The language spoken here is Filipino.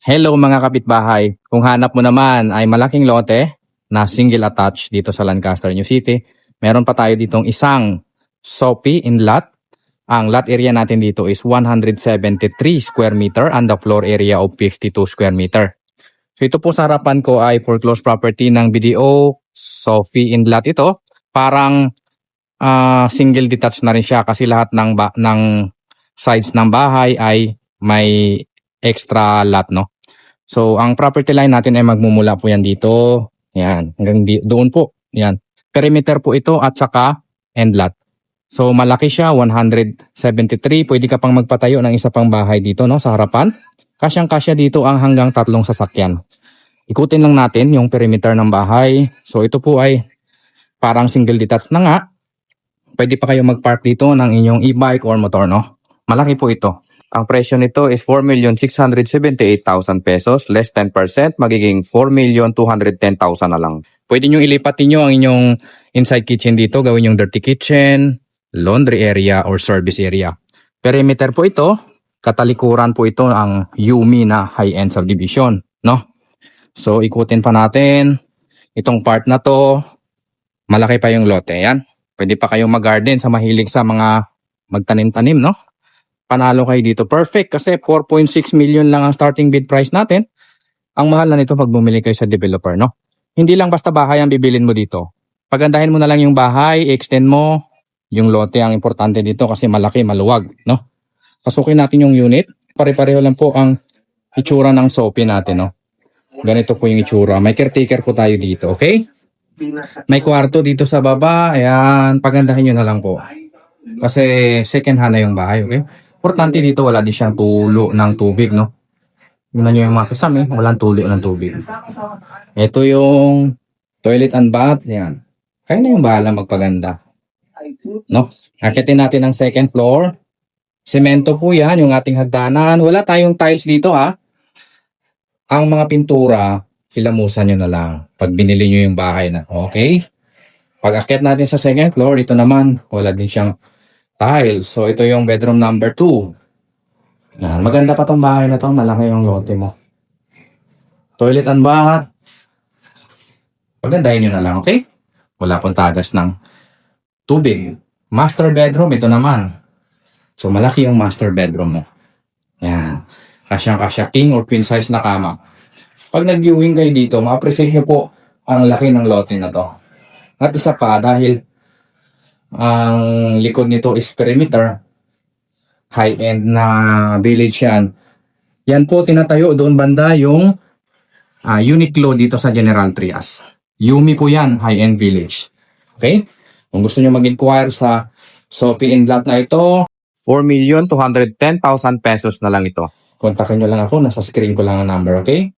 Hello mga kapitbahay. Kung hanap mo naman ay malaking lote na single attached dito sa Lancaster, New City, meron pa tayo ditong isang Sophie in lot. Ang lot area natin dito is 173 square meter and the floor area of 52 square meter. So ito po sa harapan ko ay foreclosed property ng BDO, Sophie in lot ito. Parang single detached na rin siya kasi lahat ng sides ng bahay ay may extra lot, no? So, ang property line natin ay magmumula po yan dito. Yan, hanggang doon po. Yan. Perimeter po ito at saka end lot. So, malaki siya, 173. Pwede ka pang magpatayo ng isa pang bahay dito, no, sa harapan. Kasyang-kasya dito ang hanggang 3 sasakyan. Ikutin lang natin yung perimeter ng bahay. So, ito po ay parang single detached na nga. Pwede pa kayo mag-park dito ng inyong e-bike or motor, no? Malaki po ito. Ang presyo nito is 4,678,000 pesos, less 10%, magiging 4,210,000 na lang. Pwede nyo ilipat niyo ang inyong inside kitchen dito, gawin yung dirty kitchen, laundry area, or service area. Perimeter po ito, katalikuran po ito ang Yumi na high-end subdivision, no? So, ikutin pa natin itong part na to, malaki pa yung lote, yan. Pwede pa kayong mag-garden sa mahilig sa mga magtanim-tanim, no? Panalo kayo dito. Perfect kasi 4.6 million lang ang starting bid price natin. Ang mahal na nito pag bumili kayo sa developer, no? Hindi lang basta bahay ang bibilin mo dito. Pagandahin mo na lang yung bahay, extend mo. Yung lote ang importante dito kasi malaki, maluwag, no? Pasukin natin yung unit. Pare-pareho lang po ang itsura ng Sophie natin, no? Ganito po yung itsura. May caretaker po tayo dito, okay? May kwarto dito sa baba. Ayan, pagandahin nyo na lang po. Kasi second hand na yung bahay, okay? Importante dito, wala din siyang tulo ng tubig, no? Tingnan nyo yung mga kasama, walang tulo ng tubig. Ito yung toilet and bath, yan. Kaya na yung bahala magpaganda. No? Akitin natin ang second floor. Semento po yan, yung ating hagdanan. Wala tayong tiles dito, ha? Ang mga pintura, kilamusan nyo na lang pag binili nyo yung bahay na, okay? Pag akit natin sa second floor, ito naman, wala din siyang tiles. So, ito yung bedroom number 2. Yan. Maganda pa tong bahay na to. Malaki yung lote mo. Toilet and bath. Pagandahin nyo na lang, okay? Wala pong tagas ng tubig. Master bedroom, ito naman. So, malaki yung master bedroom mo. Yan. Kasyang-kasya, king or queen size na kama. Pag nag-viewing kayo dito, ma-appreciate nyo po ang laki ng lote na to. At isa pa, dahil ang likod nito is perimeter, high-end na village yan. Yan po tinatayo doon banda yung Uniqlo dito sa General Trias. Yumi po yan, high-end village. Okay? Kung gusto nyo mag-inquire sa Sophie in lot na ito, 4,210,000 pesos na lang ito. Kontakin nyo lang ako, nasa screen ko lang ang number, okay?